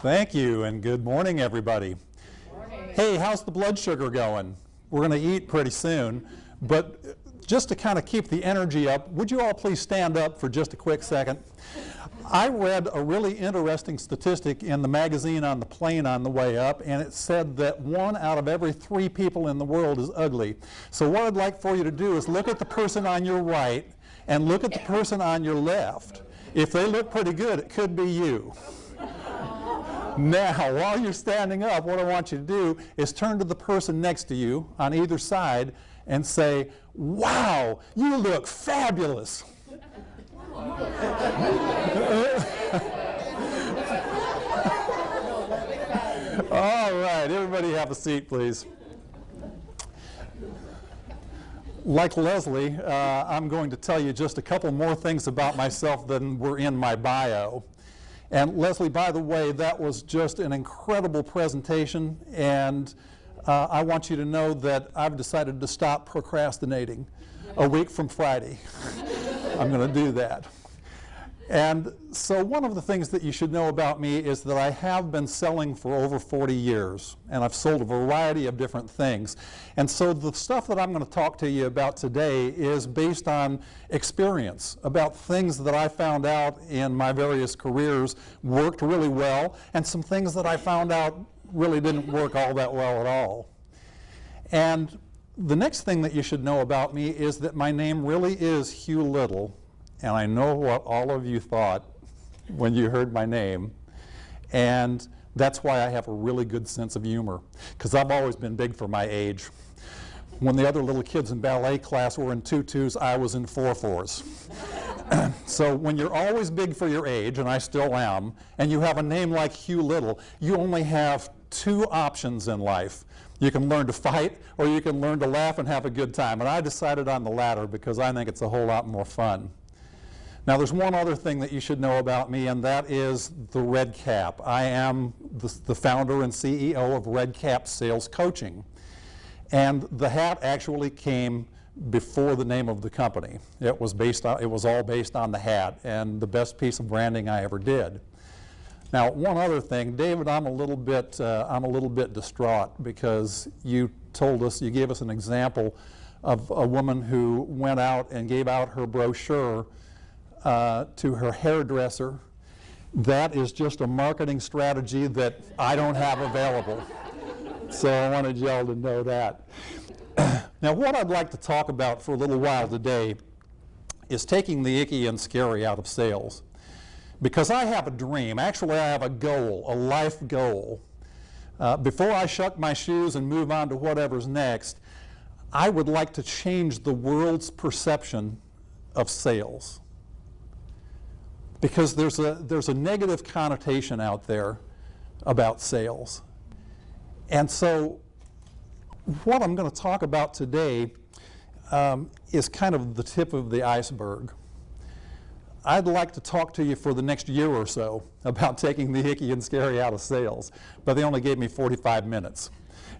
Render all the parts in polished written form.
Thank you, and good morning, everybody. Morning. Hey, how's the blood sugar going? We're going to eat pretty soon, but just to kind of keep the energy up, would you all please stand up for just a quick second? I read a really interesting statistic in the magazine on the plane on the way up, and it said that 1 out of every 3 people in the world is ugly. So what I'd like for you to do is look at the person on your right and look at the person on your left. If they look pretty good, it could be you. Now, while you're standing up, what I want you to do is turn to the person next to you on either side and say, "Wow, you look fabulous." All right, everybody have a seat, please. Like Leslie, I'm going to tell you just a couple more things about myself than were in my bio. And Leslie, by the way, that was just an incredible presentation, and I want you to know that I've decided to stop procrastinating a week from Friday. I'm going to do that. And so one of the things that you should know about me is that I have been selling for over 40 years, and I've sold a variety of different things. And so the stuff that I'm going to talk to you about today is based on experience, about things that I found out in my various careers worked really well, and some things that I found out really didn't work all that well at all. And the next thing that you should know about me is that my name really is Hugh Little. And I know what all of you thought when you heard my name, and that's why I have a really good sense of humor, because I've always been big for my age. When the other little kids in ballet class were in tutus, I was in 4/4s. So when you're always big for your age, and I still am, and you have a name like Hugh Little, you only have 2 options in life. You can learn to fight, or you can learn to laugh and have a good time. And I decided on the latter because I think it's a whole lot more fun. Now, there's one other thing that you should know about me, and that is the Red Cap. I am the founder and CEO of Red Cap Sales Coaching. And the hat actually came before the name of the company. It was all based on the hat, and the best piece of branding I ever did. Now, one other thing, David, I'm a little bit distraught because you gave us an example of a woman who went out and gave out her brochure to her hairdresser. That is just a marketing strategy that I don't have available. So I wanted y'all to know that. Now, what I'd like to talk about for a little while today is taking the icky and scary out of sales. Because I have a dream. Actually, I have a goal, a life goal. Before I shuck my shoes and move on to whatever's next, I would like to change the world's perception of sales. Because there's a negative connotation out there about sales. And so what I'm going to talk about today is kind of the tip of the iceberg. I'd like to talk to you for the next year or so about taking the icky and scary out of sales, but they only gave me 45 minutes.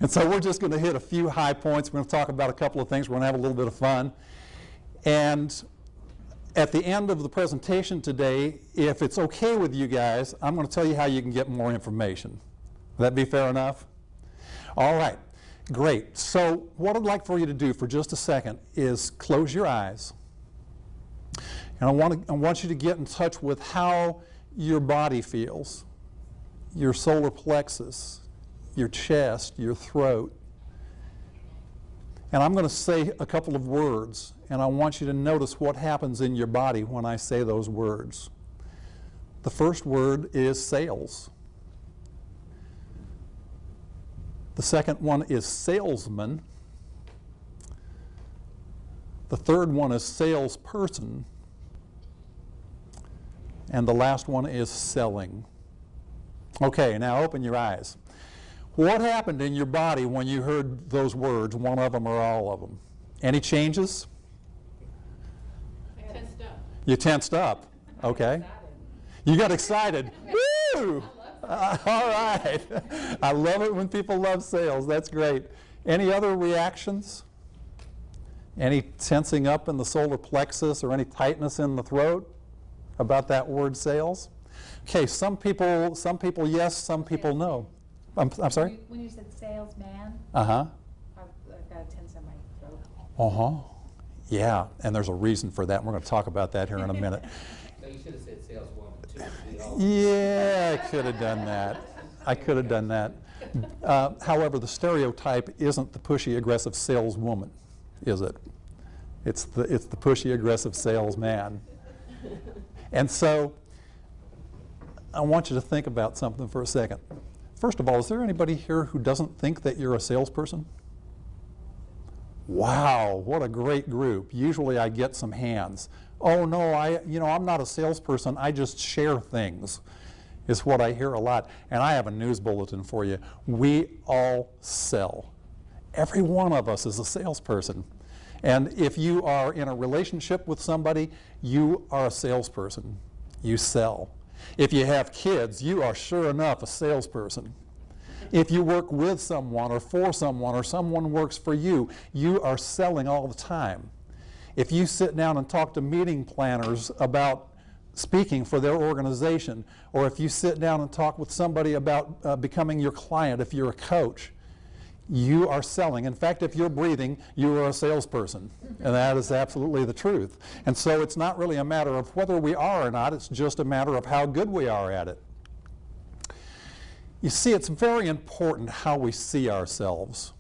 And so we're just going to hit a few high points. We're going to talk about a couple of things. We're going to have a little bit of fun. And at the end of the presentation today, if it's okay with you guys, I'm going to tell you how you can get more information. Would that be fair enough? All right, great. So what I'd like for you to do for just a second is close your eyes. And I want you to get in touch with how your body feels, your solar plexus, your chest, your throat. And I'm going to say a couple of words, and I want you to notice what happens in your body when I say those words. The first word is sales. The second one is salesman. The third one is salesperson. And the last one is selling. Okay, now open your eyes. What happened in your body when you heard those words, one of them or all of them? Any changes? I tensed up. You tensed up. Okay. You got excited. Woo! All right. I love it when people love sales. That's great. Any other reactions? Any tensing up in the solar plexus or any tightness in the throat about that word sales? Okay, some people yes, some people no. I'm sorry? When you said salesman, Uh-huh. I've got a tense in my throat. Uh-huh. Yeah, and there's a reason for that, and we're going to talk about that here in a minute. No, you should have said saleswoman too. Yeah, I could have done that. I could have done that. However, the stereotype isn't the pushy, aggressive saleswoman, is it? It's the pushy, aggressive salesman. And so I want you to think about something for a second. First of all, is there anybody here who doesn't think that you're a salesperson? Wow, what a great group. Usually I get some hands. Oh no, I'm not a salesperson, I just share things, is what I hear a lot. And I have a news bulletin for you. We all sell. Every one of us is a salesperson. And if you are in a relationship with somebody, you are a salesperson. You sell. If you have kids, you are sure enough a salesperson. If you work with someone or for someone or someone works for you, you are selling all the time. If you sit down and talk to meeting planners about speaking for their organization, or if you sit down and talk with somebody about becoming your client, if you're a coach, you are selling. In fact, if you're breathing, you are a salesperson. And that is absolutely the truth. And so it's not really a matter of whether we are or not, it's just a matter of how good we are at it. You see, it's very important how we see ourselves.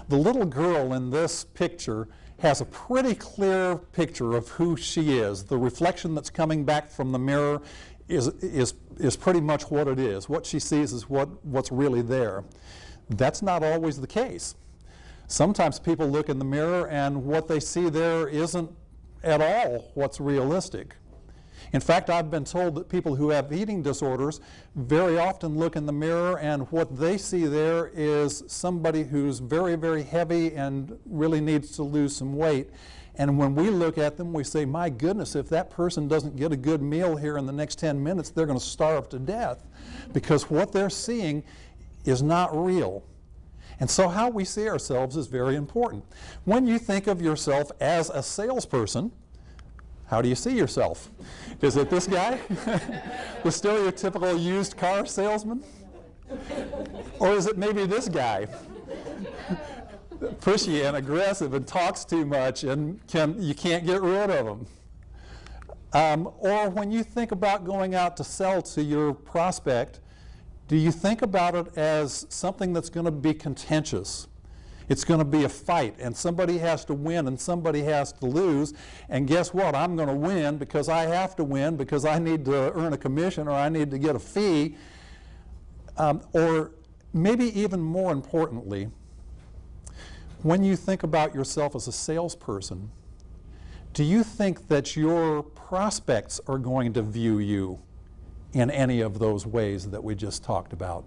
The little girl in this picture has a pretty clear picture of who she is. The reflection that's coming back from the mirror is pretty much what it is. What she sees is what's really there. That's not always the case. Sometimes people look in the mirror and what they see there isn't at all what's realistic. In fact, I've been told that people who have eating disorders very often look in the mirror and what they see there is somebody who's very, very heavy and really needs to lose some weight. And when we look at them, we say, my goodness, if that person doesn't get a good meal here in the next 10 minutes, they're going to starve to death, because what they're seeing is not real. And so how we see ourselves is very important. When you think of yourself as a salesperson, how do you see yourself? Is it this guy? The stereotypical used car salesman? Or is it maybe this guy? Pushy and aggressive and talks too much and you can't get rid of him. Or when you think about going out to sell to your prospect, do you think about it as something that's going to be contentious? It's going to be a fight, and somebody has to win and somebody has to lose, and guess what? I'm going to win because I have to win because I need to earn a commission or I need to get a fee. Or maybe even more importantly, when you think about yourself as a salesperson, do you think that your prospects are going to view you in any of those ways that we just talked about?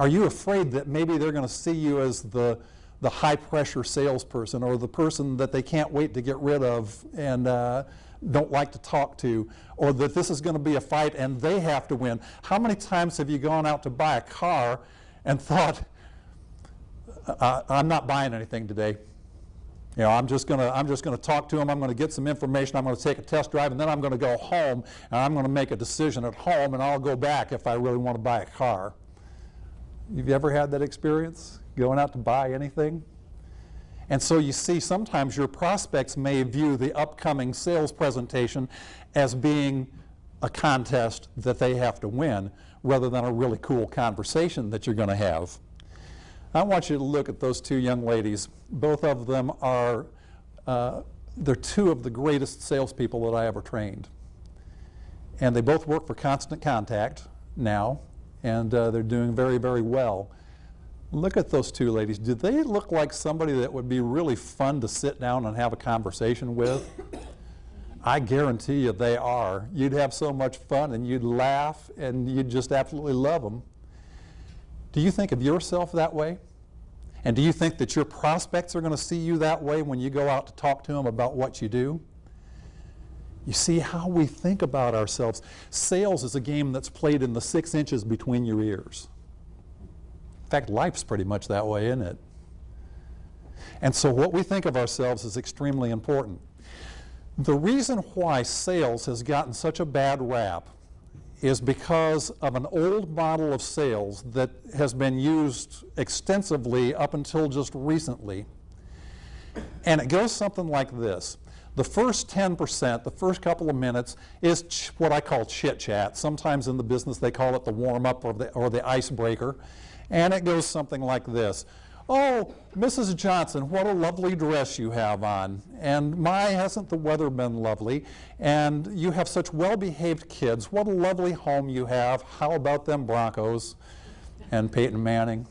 Are you afraid that maybe they're going to see you as the high-pressure salesperson or the person that they can't wait to get rid of and don't like to talk to, or that this is going to be a fight and they have to win? How many times have you gone out to buy a car and thought, I'm not buying anything today. You know, I'm just going to talk to them, I'm going to get some information, I'm going to take a test drive, and then I'm going to go home and I'm going to make a decision at home, and I'll go back if I really want to buy a car. Have you ever had that experience, going out to buy anything? And so you see, sometimes your prospects may view the upcoming sales presentation as being a contest that they have to win, rather than a really cool conversation that you're going to have. I want you to look at those two young ladies. Both of them are, they're two of the greatest salespeople that I ever trained. And they both work for Constant Contact now, and they're doing very, very well. Look at those two ladies. Do they look like somebody that would be really fun to sit down and have a conversation with? I guarantee you they are. You'd have so much fun and you'd laugh and you'd just absolutely love them. Do you think of yourself that way? And do you think that your prospects are going to see you that way when you go out to talk to them about what you do? You see how we think about ourselves. Sales is a game that's played in the 6 inches between your ears. In fact, life's pretty much that way, isn't it? And so what we think of ourselves is extremely important. The reason why sales has gotten such a bad rap is because of an old model of sales that has been used extensively up until just recently. And it goes something like this. The first 10%, the first couple of minutes, is what I call chit-chat. Sometimes in the business they call it the warm-up or the icebreaker. And it goes something like this. Oh, Mrs. Johnson, what a lovely dress you have on. And my, hasn't the weather been lovely? And you have such well-behaved kids. What a lovely home you have. How about them Broncos and Peyton Manning?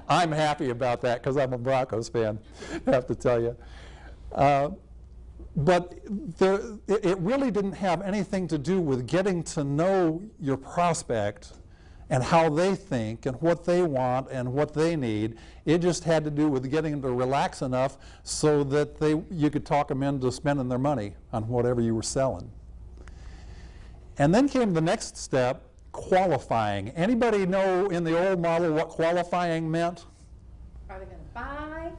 I'm happy about that because I'm a Broncos fan, I have to tell you. But it really didn't have anything to do with getting to know your prospect and how they think and what they want and what they need. It just had to do with getting them to relax enough so that you could talk them into spending their money on whatever you were selling. And then came the next step, qualifying. Anybody know in the old model what qualifying meant? Are they going to buy?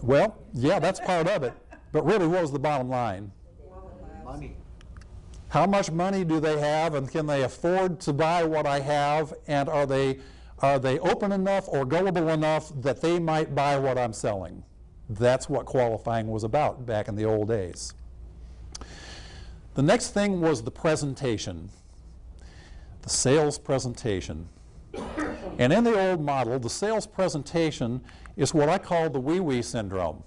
Well, yeah, that's part of it. But really, what was the bottom line? Money. How much money do they have, and can they afford to buy what I have, and are they open enough or gullible enough that they might buy what I'm selling? That's what qualifying was about back in the old days. The next thing was the presentation, the sales presentation. And in the old model, the sales presentation is what I call the wee-wee syndrome.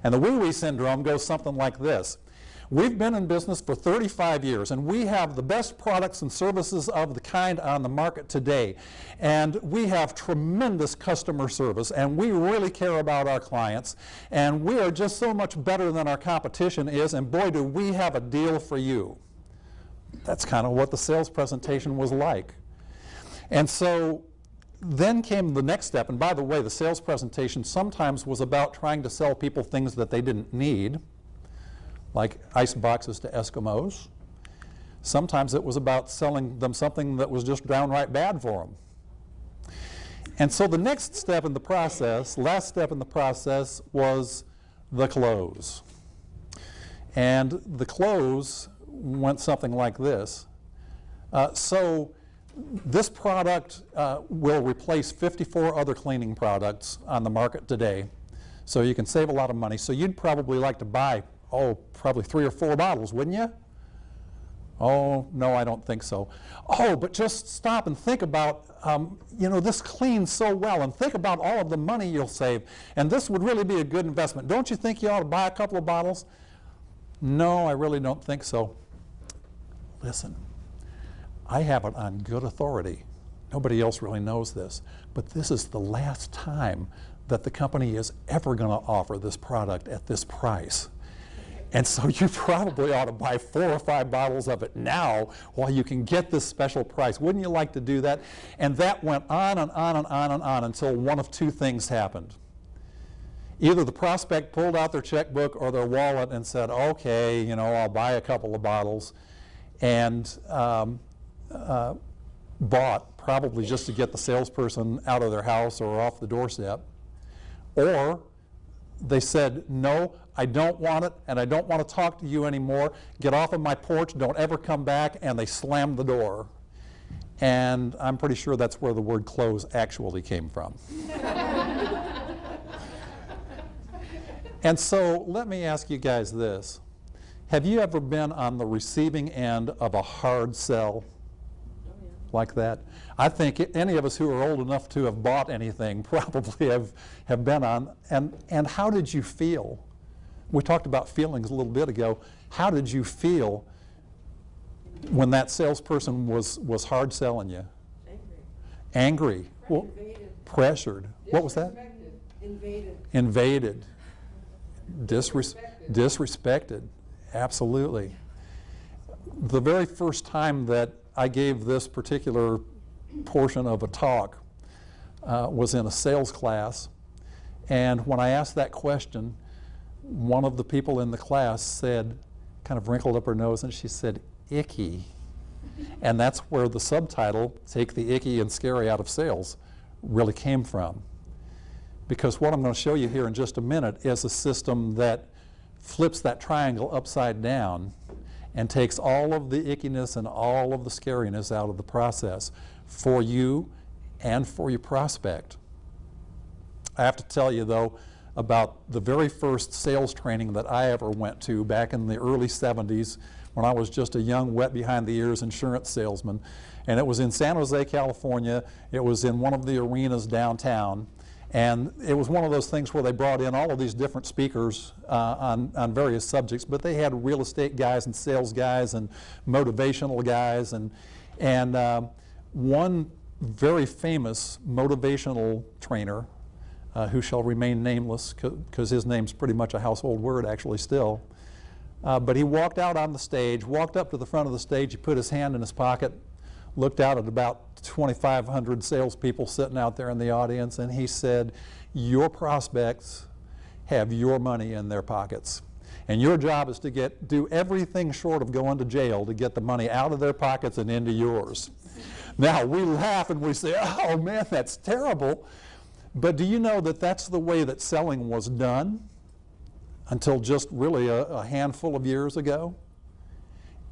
And the wee-wee syndrome goes something like this. We've been in business for 35 years, and we have the best products and services of the kind on the market today. And we have tremendous customer service, and we really care about our clients. And we are just so much better than our competition is, and boy, do we have a deal for you. That's kind of what the sales presentation was like. And so then came the next step, and by the way, the sales presentation sometimes was about trying to sell people things that they didn't need, like ice boxes to Eskimos. Sometimes it was about selling them something that was just downright bad for them. And so the next step in the process, last step in the process, was the close. And the close went something like this. So this product will replace 54 other cleaning products on the market today. So you can save a lot of money. So you'd probably like to buy, probably 3 or 4 bottles, wouldn't you? Oh, no, I don't think so. Oh, but just stop and think about, this cleans so well, and think about all of the money you'll save, and this would really be a good investment. Don't you think you ought to buy a couple of bottles? No, I really don't think so. Listen, I have it on good authority. Nobody else really knows this, but this is the last time that the company is ever going to offer this product at this price. And so you probably ought to buy 4 or 5 bottles of it now while you can get this special price. Wouldn't you like to do that? And that went on and on and on and on until one of 2 things happened. Either the prospect pulled out their checkbook or their wallet and said, okay, I'll buy a couple of bottles, and bought, probably just to get the salesperson out of their house or off the doorstep. Or they said, no, I don't want it, and I don't want to talk to you anymore. Get off of my porch, don't ever come back, and they slammed the door. And I'm pretty sure that's where the word close actually came from. And so let me ask you guys this. Have you ever been on the receiving end of a hard sell like that? I think any of us who are old enough to have bought anything probably have been on. And how did you feel? We talked about feelings a little bit ago. How did you feel when that salesperson was hard selling you? Angry. Well, pressured. What was that? Invaded. Disrespected. Absolutely. The very first time that I gave this particular portion of a talk was in a sales class, and when I asked that question, one of the people in the class said, kind of wrinkled up her nose, and she said, "Icky." And that's where the subtitle, "Take the Icky and Scary Out of Sales," really came from. Because what I'm going to show you here in just a minute is a system that flips that triangle upside down and takes all of the ickiness and all of the scariness out of the process for you and for your prospect. I have to tell you, though, about the very first sales training that I ever went to back in the early 70s when I was just a young, wet behind the ears insurance salesman. And it was in San Jose, California. It was in one of the arenas downtown. And it was one of those things where they brought in all of these different speakers on various subjects, but they had real estate guys and sales guys and motivational guys. And one very famous motivational trainer, who shall remain nameless because his name's pretty much a household word actually still, but he walked out on the stage, walked up to the front of the stage, he put his hand in his pocket, looked out at about 2,500 salespeople sitting out there in the audience, and he said, your prospects have your money in their pockets. And your job is to do everything short of going to jail to get the money out of their pockets and into yours. Now, we laugh and we say, oh man, that's terrible. But do you know that that's the way that selling was done until just really a handful of years ago?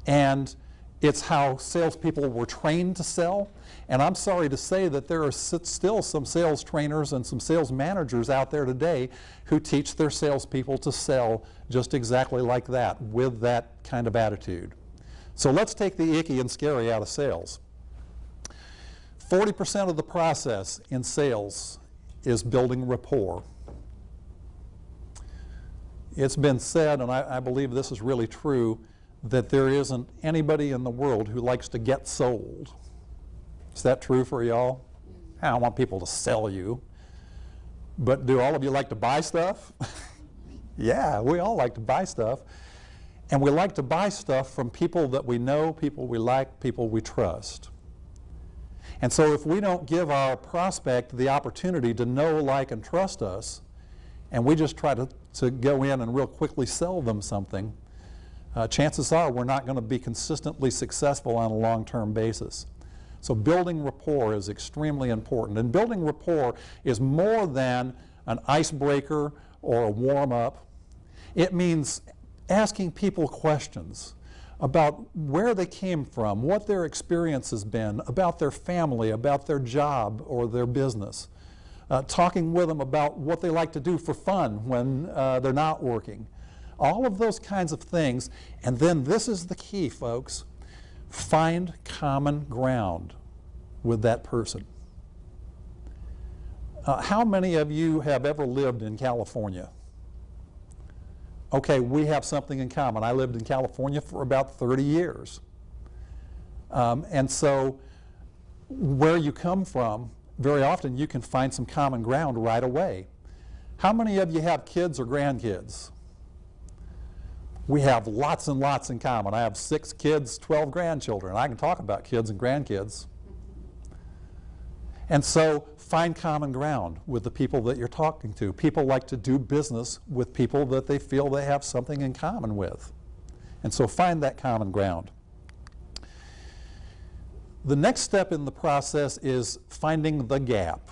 And it's how salespeople were trained to sell. And I'm sorry to say that there are still some sales trainers and some sales managers out there today who teach their salespeople to sell just exactly like that, with that kind of attitude. So let's take the icky and scary out of sales. 40% of the process in sales is building rapport. It's been said, and I believe this is really true, that there isn't anybody in the world who likes to get sold. Is that true for y'all? I don't want people to sell you. But do all of you like to buy stuff? Yeah, we all like to buy stuff. And we like to buy stuff from people that we know, people we like, people we trust. And so if we don't give our prospect the opportunity to know, like, and trust us, and we just try to go in and real quickly sell them something, chances are we're not going to be consistently successful on a long-term basis. So building rapport is extremely important. And building rapport is more than an icebreaker or a warm-up. It means asking people questions about where they came from, what their experience has been, about their family, about their job or their business. Talking with them about what they like to do for fun when they're not working. All of those kinds of things. And then this is the key, folks. Find common ground with that person. How many of you have ever lived in California? Okay, we have something in common. I lived in California for about 30 years. And so where you come from, very often you can find some common ground right away. How many of you have kids or grandkids? We have lots and lots in common. I have 6 kids, 12 grandchildren. I can talk about kids and grandkids. And so find common ground with the people that you're talking to. People like to do business with people that they feel they have something in common with. And so find that common ground. The next step in the process is finding the gap.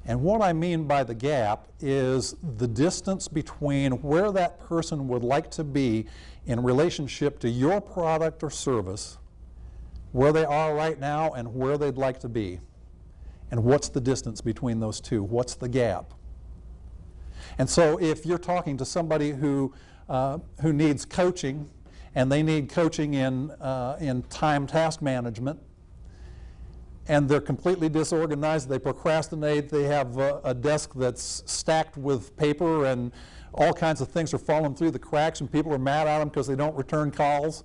And what I mean by the gap is the distance between where that person would like to be in relationship to your product or service, where they are right now and where they'd like to be. And what's the distance between those two? What's the gap? And so if you're talking to somebody who needs coaching, and they need coaching in time task management, and they're completely disorganized, they procrastinate, they have a desk that's stacked with paper and all kinds of things are falling through the cracks and people are mad at them because they don't return calls,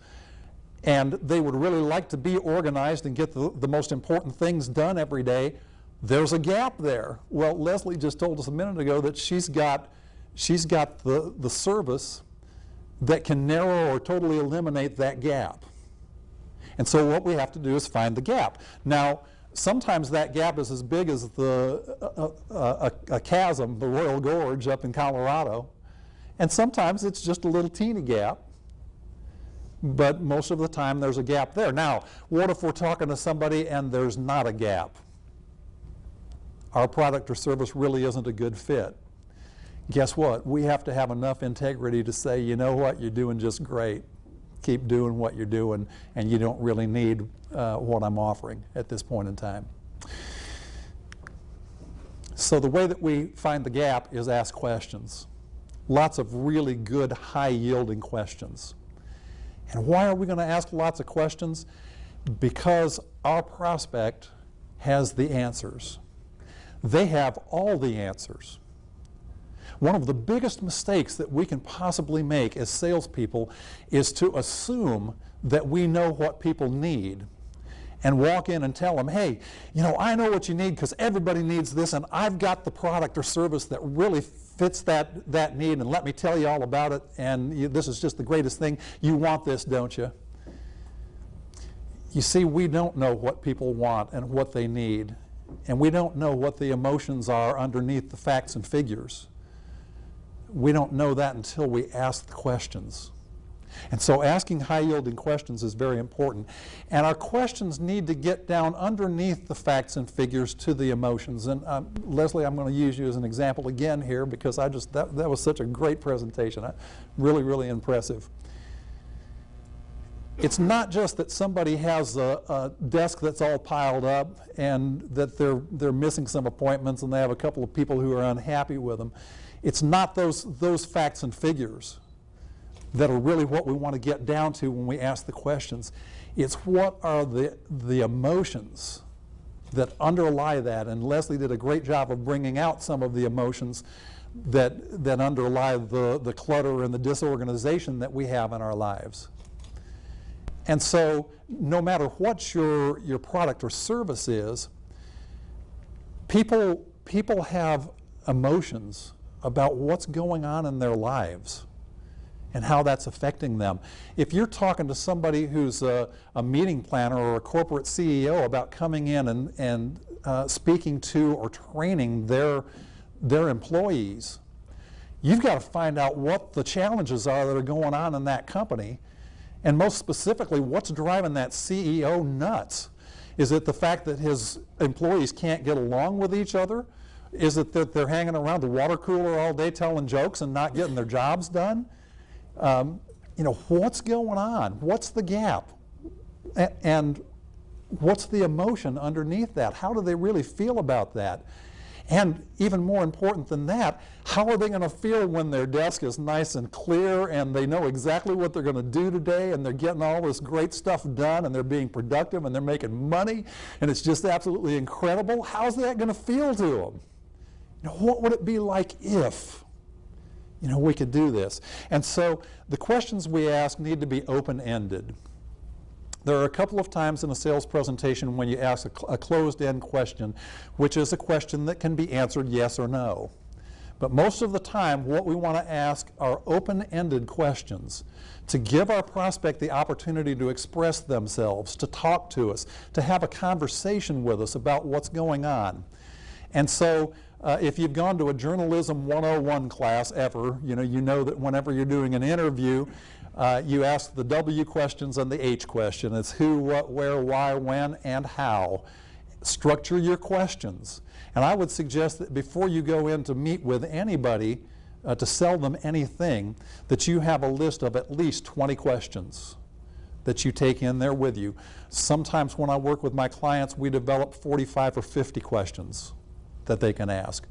and they would really like to be organized and get the most important things done every day, there's a gap there. Well, Leslie just told us a minute ago that she's got the service that can narrow or totally eliminate that gap. And so what we have to do is find the gap. Now, sometimes that gap is as big as a chasm, the Royal Gorge up in Colorado, and sometimes it's just a little teeny gap, but most of the time there's a gap there. Now, what if we're talking to somebody and there's not a gap? Our product or service really isn't a good fit. Guess what? We have to have enough integrity to say, you know what, you're doing just great. keep doing what you're doing, and you don't really need what I'm offering at this point in time. So the way that we find the gap is ask questions. Lots of really good, high-yielding questions. And why are we going to ask lots of questions? Because our prospect has the answers. They have all the answers. One of the biggest mistakes that we can possibly make as salespeople is to assume that we know what people need and walk in and tell them, hey, you know, I know what you need because everybody needs this, and I've got the product or service that really fits that need, and let me tell you all about it, and this is just the greatest thing. You want this, don't you? You see, we don't know what people want and what they need, and we don't know what the emotions are underneath the facts and figures. We don't know that until we ask the questions. And so asking high-yielding questions is very important. And our questions need to get down underneath the facts and figures to the emotions. And Leslie, I'm going to use you as an example again here because that was such a great presentation. Really, really impressive. It's not just that somebody has a desk that's all piled up and that they're missing some appointments and they have a couple of people who are unhappy with them. It's not those facts and figures that are really what we want to get down to when we ask the questions. It's what are the emotions that underlie that, and Leslie did a great job of bringing out some of the emotions that underlie the clutter and the disorganization that we have in our lives. And so no matter what your product or service is, people have emotions about what's going on in their lives and how that's affecting them. If you're talking to somebody who's a meeting planner or a corporate CEO about coming in and speaking to or training their employees, you've got to find out what the challenges are that are going on in that company, and most specifically, what's driving that CEO nuts. Is it the fact that his employees can't get along with each other? Is it that they're hanging around the water cooler all day telling jokes and not getting their jobs done? You know, what's going on? What's the gap? And what's the emotion underneath that? How do they really feel about that? And even more important than that, how are they going to feel when their desk is nice and clear and they know exactly what they're going to do today and they're getting all this great stuff done and they're being productive and they're making money and it's just absolutely incredible? How's that going to feel to them? You know, what would it be like if, you know, we could do this? And so the questions we ask need to be open-ended. There are a couple of times in a sales presentation when you ask a closed-end question, which is a question that can be answered yes or no. But most of the time, what we want to ask are open-ended questions to give our prospect the opportunity to express themselves, to talk to us, to have a conversation with us about what's going on. And so if you've gone to a Journalism 101 class ever, you know that whenever you're doing an interview, you ask the W questions and the H question. It's who, what, where, why, when, and how. Structure your questions. And I would suggest that before you go in to meet with anybody to sell them anything, that you have a list of at least 20 questions that you take in there with you. Sometimes when I work with my clients, we develop 45 or 50 questions that they can ask.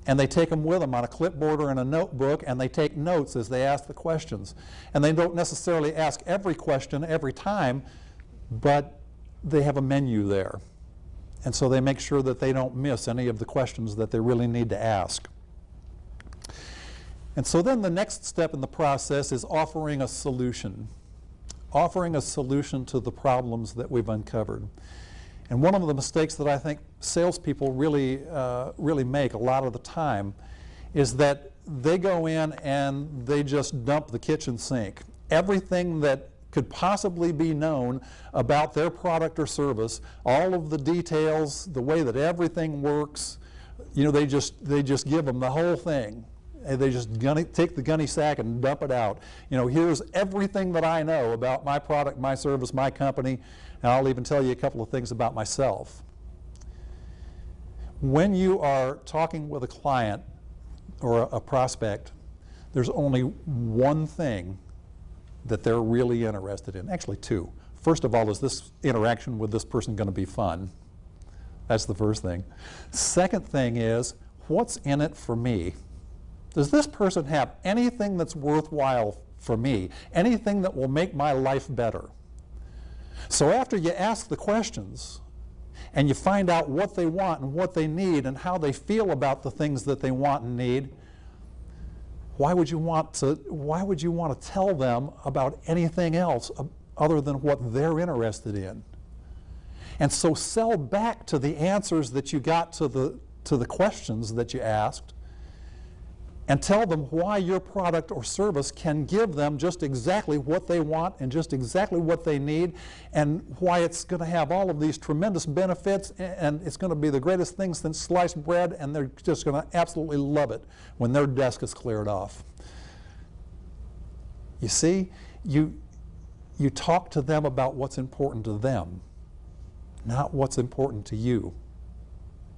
And they take them with them on a clipboard or in a notebook, and they take notes as they ask the questions. And they don't necessarily ask every question every time, but they have a menu there. And so they make sure that they don't miss any of the questions that they really need to ask. And so then the next step in the process is offering a solution. Offering a solution to the problems that we've uncovered. And one of the mistakes that I think salespeople really make a lot of the time is that they go in and they just dump the kitchen sink. Everything that could possibly be known about their product or service, all of the details, the way that everything works, you know, they just give them the whole thing. And they just take the gunny sack and dump it out. You know, here's everything that I know about my product, my service, my company, and I'll even tell you a couple of things about myself. When you are talking with a client or a prospect, there's only one thing that they're really interested in. Actually, two. First of all, is this interaction with this person going to be fun? That's the first thing. Second thing is, what's in it for me? Does this person have anything that's worthwhile for me? Anything that will make my life better? So after you ask the questions, and you find out what they want and what they need and how they feel about the things that they want and need, why would you want to tell them about anything else other than what they're interested in? And so sell back to the answers that you got to the questions that you asked, and tell them why your product or service can give them just exactly what they want and just exactly what they need, and why it's going to have all of these tremendous benefits, and it's going to be the greatest thing since sliced bread, and they're just going to absolutely love it when their desk is cleared off. You see, you talk to them about what's important to them, not what's important to you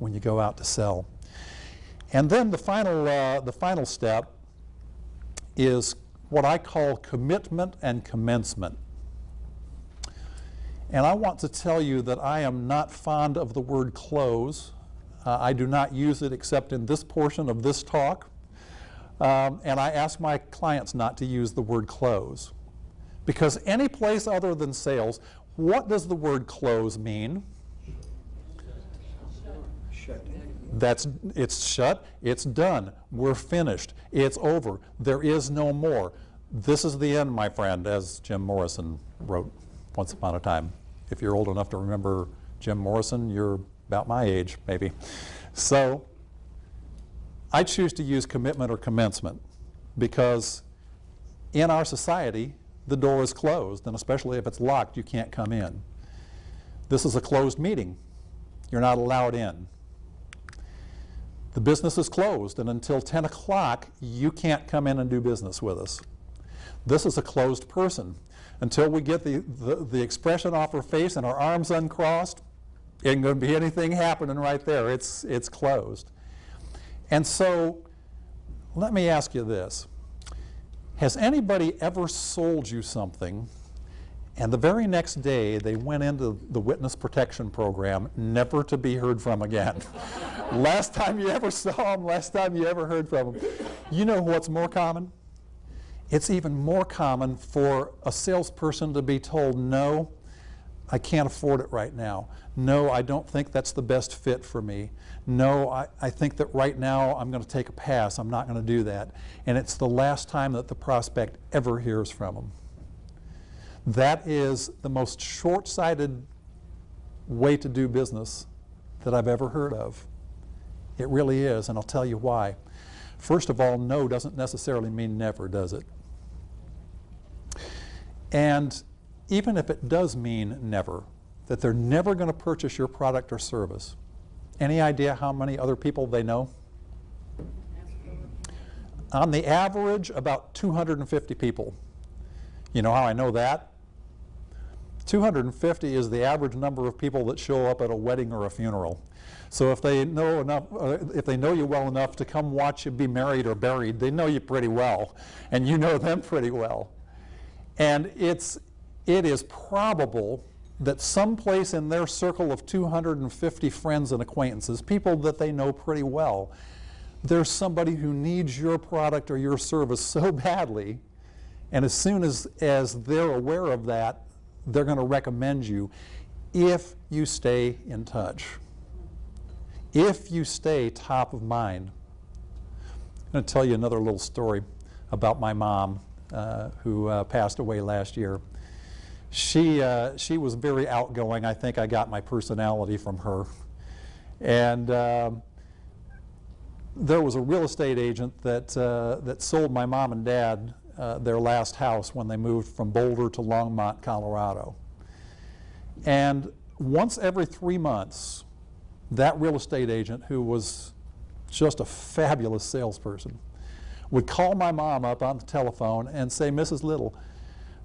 when you go out to sell. And then the final step is what I call commitment and commencement. And I want to tell you that I am not fond of the word close. I do not use it except in this portion of this talk. And I ask my clients not to use the word close. Because any place other than sales, what does the word close mean? It's shut, it's done, we're finished, it's over, there is no more. This is the end, my friend, as Jim Morrison wrote once upon a time. If you're old enough to remember Jim Morrison, you're about my age, maybe. So I choose to use commitment or commencement because in our society, the door is closed, and especially if it's locked, you can't come in. This is a closed meeting. You're not allowed in. The business is closed, and until 10 o'clock, you can't come in and do business with us. This is a closed person. Until we get the expression off her face and our arms uncrossed, ain't going to be anything happening right there. It's closed. And so, let me ask you this. Has anybody ever sold you something, and the very next day they went into the witness protection program, never to be heard from again? Last time you ever saw them, last time you ever heard from them. You know what's more common? It's even more common for a salesperson to be told, no, I can't afford it right now. No, I don't think that's the best fit for me. No, I think that right now I'm going to take a pass. I'm not going to do that. And it's the last time that the prospect ever hears from them. That is the most short-sighted way to do business that I've ever heard of. It really is, and I'll tell you why. First of all, no doesn't necessarily mean never, does it? And even if it does mean never, that they're never going to purchase your product or service, any idea how many other people they know? On the average, about 250 people. You know how I know that? 250 is the average number of people that show up at a wedding or a funeral. So if they know enough, if they know you well enough to come watch you be married or buried, they know you pretty well, and you know them pretty well. And it is probable that someplace in their circle of 250 friends and acquaintances, people that they know pretty well, there's somebody who needs your product or your service so badly, and as soon as they're aware of that, they're going to recommend you if you stay in touch, if you stay top of mind. I'm going to tell you another little story about my mom who passed away last year. She was very outgoing. I think I got my personality from her. And there was a real estate agent that sold my mom and dad their last house when they moved from Boulder to Longmont, Colorado. And once every 3 months, that real estate agent, who was just a fabulous salesperson, would call my mom up on the telephone and say, Mrs. Little,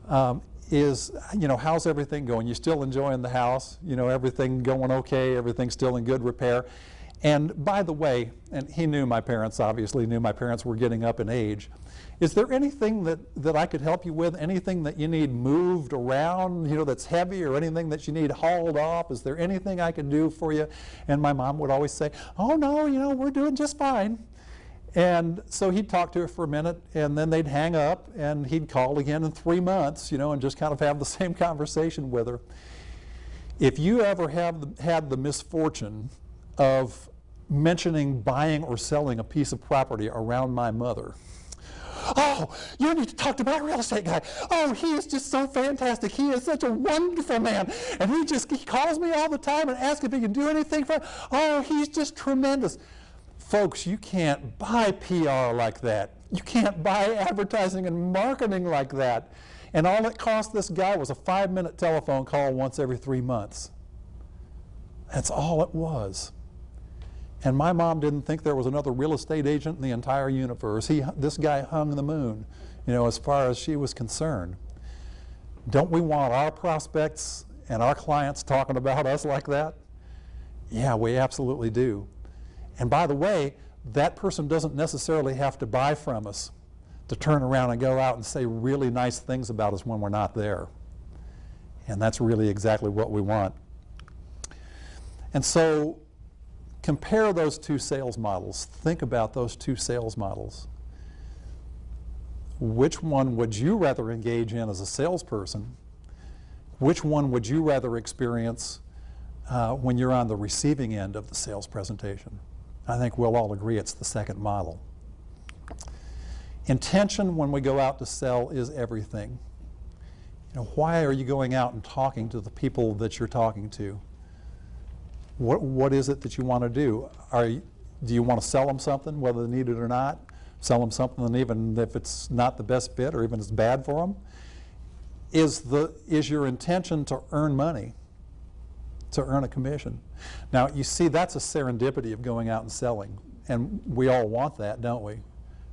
how's everything going? You still enjoying the house? You know, everything going okay? Everything still in good repair? And by the way, and he knew my parents, obviously knew my parents were getting up in age. Is there anything that I could help you with? Anything that you need moved around, that's heavy, or anything that you need hauled off? Is there anything I can do for you? And my mom would always say, oh no, we're doing just fine. And so he'd talk to her for a minute, and then they'd hang up, and he'd call again in 3 months, and just kind of have the same conversation with her. If you ever have had the misfortune of mentioning buying or selling a piece of property around my mother, oh, you need to talk to my real estate guy. Oh, he is just so fantastic. He is such a wonderful man. And he calls me all the time and asks if he can do anything for me. Oh, he's just tremendous. Folks, you can't buy PR like that. You can't buy advertising and marketing like that. And all it cost this guy was a 5-minute telephone call once every 3 months. That's all it was. And my mom didn't think there was another real estate agent in the entire universe. This guy hung the moon, as far as she was concerned. Don't we want our prospects and our clients talking about us like that? Yeah, we absolutely do. And by the way, that person doesn't necessarily have to buy from us to turn around and go out and say really nice things about us when we're not there. And that's really exactly what we want. And so, compare those two sales models. Think about those two sales models. Which one would you rather engage in as a salesperson? Which one would you rather experience when you're on the receiving end of the sales presentation? I think we'll all agree it's the second model. Intention when we go out to sell is everything. Why are you going out and talking to the people that you're talking to? What is it that you want to do? Do you want to sell them something, whether they need it or not? Sell them something even if it's not the best fit or even it's bad for them? Is your intention to earn money, to earn a commission? Now, you see, that's a serendipity of going out and selling. And we all want that, don't we?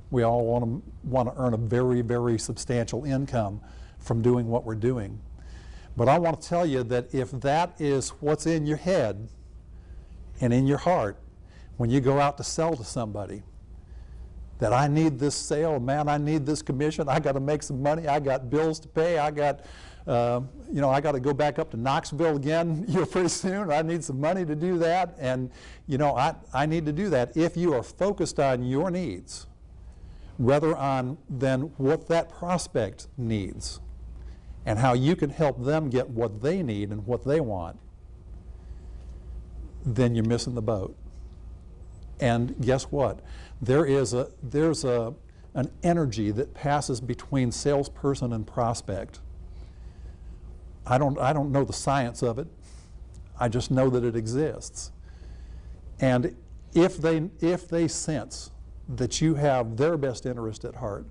We all want to earn a very, very substantial income from doing what we're doing. But I want to tell you that if that is what's in your head, and in your heart, when you go out to sell to somebody, that I need this sale, man, I need this commission, I got to make some money, I got bills to pay, I got to go back up to Knoxville again pretty soon, I need some money to do that, and I need to do that. If you are focused on your needs, rather than what that prospect needs, and how you can help them get what they need and what they want, then you're missing the boat. And guess what? There's an energy that passes between salesperson and prospect. I don't know the science of it. I just know that it exists. And if they sense that you have their best interest at heart,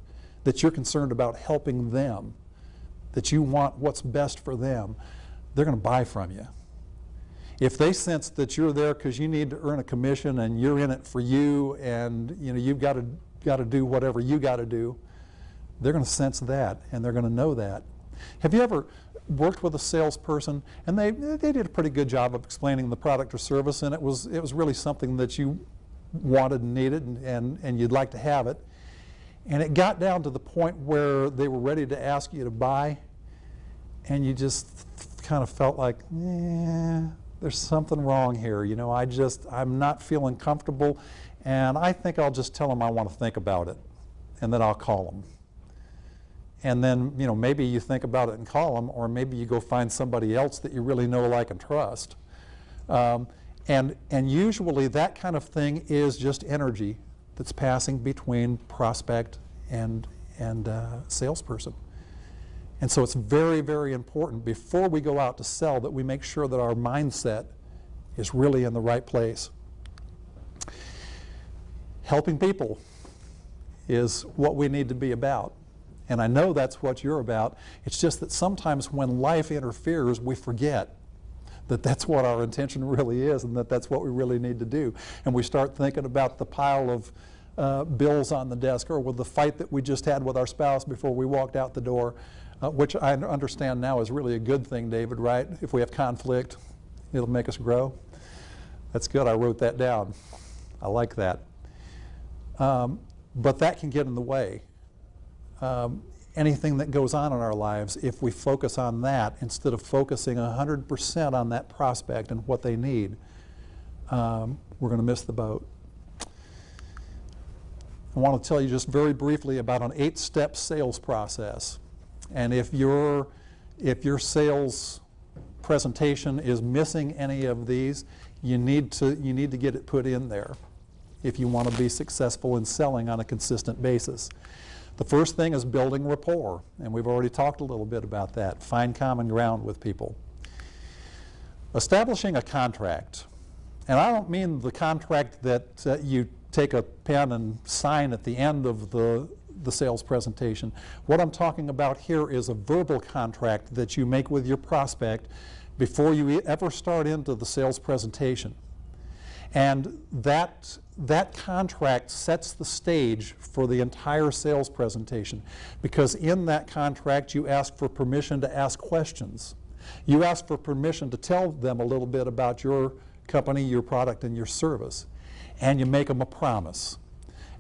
that you're concerned about helping them, that you want what's best for them, they're going to buy from you. If they sense that you're there because you need to earn a commission and you're in it for you and you've got to do whatever you got to do, they're going to sense that and they're going to know that. Have you ever worked with a salesperson and they did a pretty good job of explaining the product or service, and it was really something that you wanted and needed and you'd like to have it, and it got down to the point where they were ready to ask you to buy, and you just kind of felt like, there's something wrong here. I'm not feeling comfortable, and I think I'll just tell them I want to think about it, and then I'll call them. And then, maybe you think about it and call them, or maybe you go find somebody else that you really know, like, and trust. And usually that kind of thing is just energy that's passing between prospect and salesperson. And so it's very, very important before we go out to sell that we make sure that our mindset is really in the right place. Helping people is what we need to be about. And I know that's what you're about. It's just that sometimes when life interferes, we forget that that's what our intention really is and that that's what we really need to do. And we start thinking about the pile of bills on the desk, or with the fight that we just had with our spouse before we walked out the door, which I understand now is really a good thing, David, right? If we have conflict, it'll make us grow. That's good. I wrote that down. I like that. But that can get in the way. Anything that goes on in our lives, if we focus on that instead of focusing 100% on that prospect and what they need, we're going to miss the boat. I want to tell you just very briefly about an 8-step sales process. And if your sales presentation is missing any of these, you need to get it put in there if you want to be successful in selling on a consistent basis. The first thing is building rapport, and we've already talked a little bit about that. Find common ground with people. Establishing a contract. And I don't mean the contract that you take a pen and sign at the end of the sales presentation. What I'm talking about here is a verbal contract that you make with your prospect before you ever start into the sales presentation. And that contract sets the stage for the entire sales presentation, because in that contract you ask for permission to ask questions. You ask for permission to tell them a little bit about your company, your product, and your service. And you make them a promise.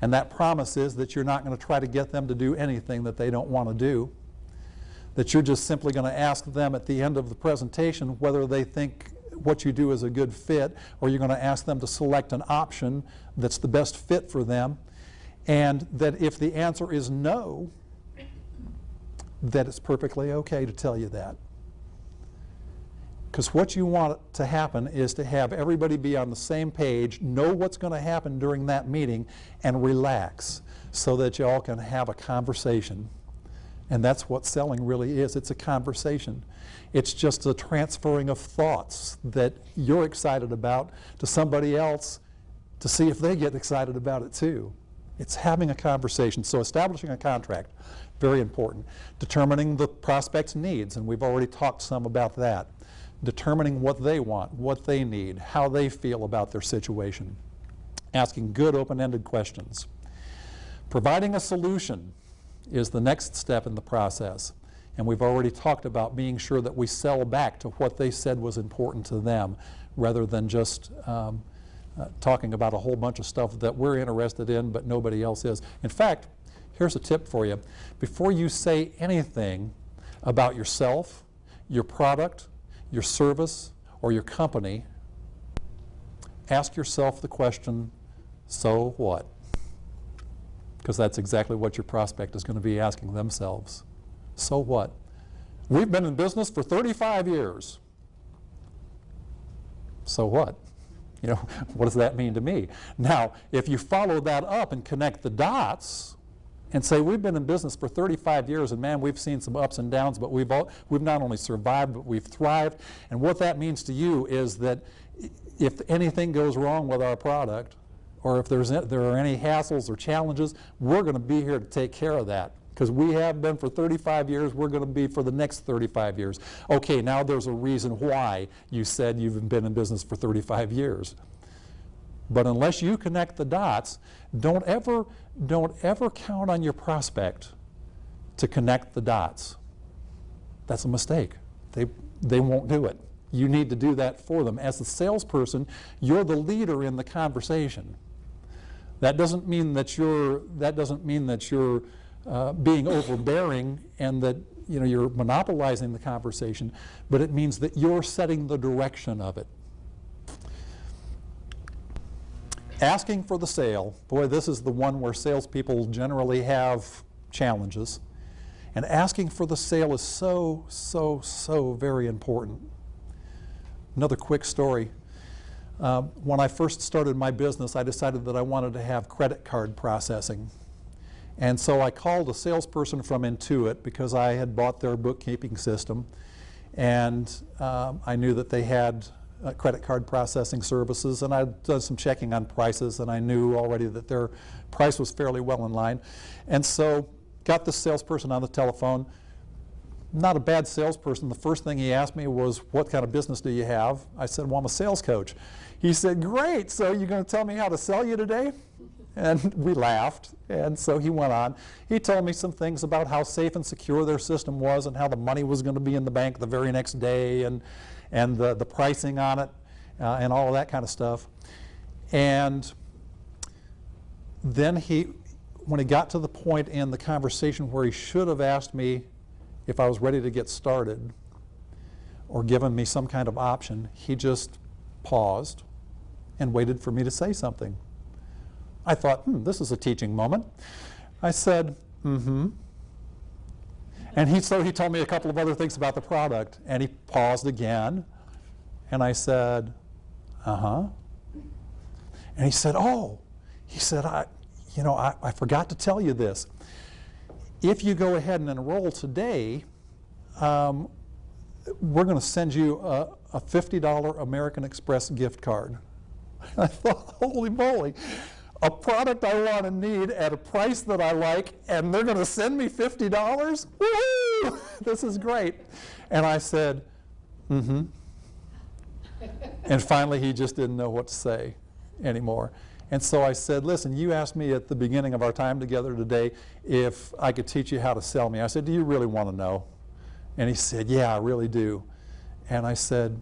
And that promise is that you're not going to try to get them to do anything that they don't want to do, that you're just simply going to ask them at the end of the presentation whether they think what you do is a good fit, or you're going to ask them to select an option that's the best fit for them, and that if the answer is no, that it's perfectly okay to tell you that. Because what you want to happen is to have everybody be on the same page, know what's going to happen during that meeting, and relax so that you all can have a conversation. And that's what selling really is. It's a conversation. It's just a transferring of thoughts that you're excited about to somebody else to see if they get excited about it too. It's having a conversation. So establishing a contract, very important. Determining the prospect's needs, and we've already talked some about that. Determining what they want, what they need, how they feel about their situation. Asking good open-ended questions. Providing a solution is the next step in the process. And we've already talked about being sure that we sell back to what they said was important to them, rather than just talking about a whole bunch of stuff that we're interested in but nobody else is. In fact, here's a tip for you. Before you say anything about yourself, your product, your service, or your company, ask yourself the question, so what? Because that's exactly what your prospect is going to be asking themselves. So what? We've been in business for 35 years. So what? You know, what does that mean to me? Now, if you follow that up and connect the dots and say, we've been in business for 35 years, and man, we've seen some ups and downs, but we've not only survived, but we've thrived. And what that means to you is that if anything goes wrong with our product, or if there are any hassles or challenges, we're going to be here to take care of that. Because we have been for 35 years, we're going to be for the next 35 years. Okay, now there's a reason why you said you've been in business for 35 years. But unless you connect the dots, don't ever count on your prospect to connect the dots. That's a mistake. They won't do it. You need to do that for them. As the salesperson, you're the leader in the conversation. That doesn't mean that you're being overbearing and that you're monopolizing the conversation, but it means that you're setting the direction of it. Asking for the sale, boy, this is the one where salespeople generally have challenges. And asking for the sale is so, so, so very important. Another quick story. When I first started my business, I decided that I wanted to have credit card processing. And so I called a salesperson from Intuit because I had bought their bookkeeping system. And I knew that they had credit card processing services, and I'd done some checking on prices, and I knew already that their price was fairly well in line. And so got this salesperson on the telephone. Not a bad salesperson. The first thing he asked me was, what kind of business do you have? I said, well, I'm a sales coach. He said, great, so you're going to tell me how to sell you today? And we laughed, and so he went on. He told me some things about how safe and secure their system was and how the money was going to be in the bank the very next day and the pricing on it. and all of that kind of stuff. And then when he got to the point in the conversation where he should have asked me if I was ready to get started or given me some kind of option, he just paused and waited for me to say something. I thought, this is a teaching moment. I said, mm-hmm. And so he told me a couple of other things about the product, and he paused again, and I said, uh-huh. And he said, oh, he said, I forgot to tell you this. If you go ahead and enroll today, we're going to send you a $50 American Express gift card. I thought, holy moly, a product I want and need at a price that I like, and they're going to send me $50? Woo-hoo! This is great. And I said, mm-hmm. And finally, he just didn't know what to say anymore. And so I said, listen, you asked me at the beginning of our time together today if I could teach you how to sell me. I said, do you really want to know? And he said, yeah, I really do. And I said,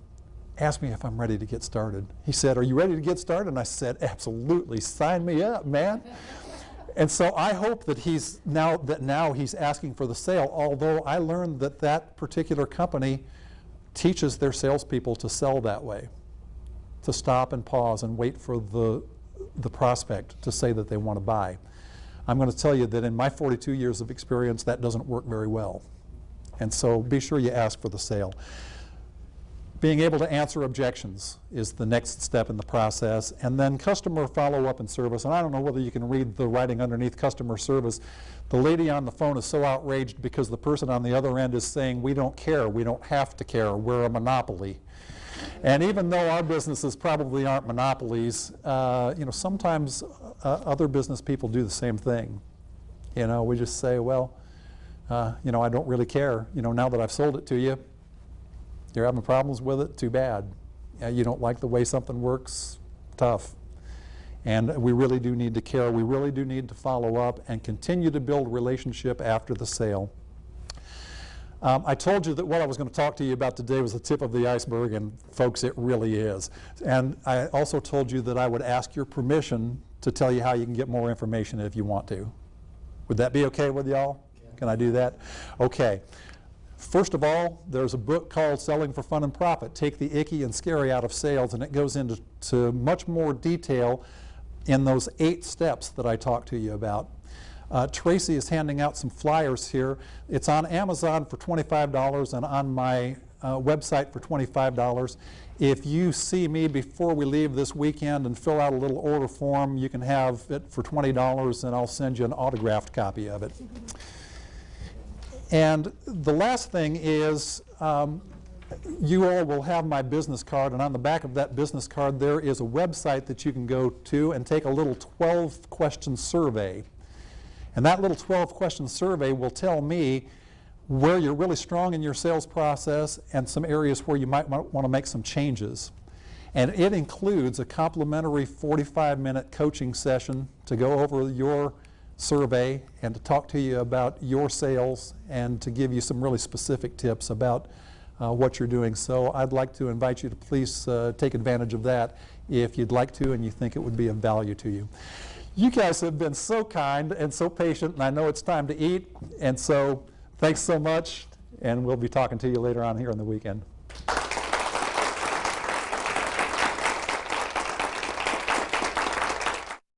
ask me if I'm ready to get started. He said, are you ready to get started? And I said, absolutely, sign me up, man. And so I hope that now he's asking for the sale, although I learned that that particular company teaches their salespeople to sell that way, to stop and pause and wait for the prospect to say that they want to buy. I'm going to tell you that in my 42 years of experience, that doesn't work very well. And so be sure you ask for the sale. Being able to answer objections is the next step in the process, and then customer follow-up and service. And I don't know whether you can read the writing underneath customer service. The lady on the phone is so outraged because the person on the other end is saying, we don't care, we don't have to care, we're a monopoly. And even though our businesses probably aren't monopolies, sometimes other business people do the same thing. We just say, well, I don't really care. Now that I've sold it to you, you're having problems with it, too bad. You don't like the way something works, tough. And we really do need to care. We really do need to follow up and continue to build relationship after the sale. I told you that what I was going to talk to you about today was the tip of the iceberg, and folks, it really is. And I also told you that I would ask your permission to tell you how you can get more information if you want to. Would that be okay with y'all? Can I do that? Okay. First of all, there's a book called Selling for Fun and Profit, Take the Icky and Scary Out of Sales, and it goes into much more detail in those 8 steps that I talked to you about. Tracy is handing out some flyers here. It's on Amazon for $25 and on my website for $25. If you see me before we leave this weekend and fill out a little order form, you can have it for $20 and I'll send you an autographed copy of it. And the last thing is, you all will have my business card, and on the back of that business card there is a website that you can go to and take a little 12-question survey. And that little 12-question survey will tell me where you're really strong in your sales process and some areas where you might want to make some changes. And it includes a complimentary 45-minute coaching session to go over your survey and to talk to you about your sales and to give you some really specific tips about what you're doing. So I'd like to invite you to please take advantage of that if you'd like to and you think it would be of value to you. You guys have been so kind and so patient, and I know it's time to eat, and so thanks so much, and we'll be talking to you later on here on the weekend.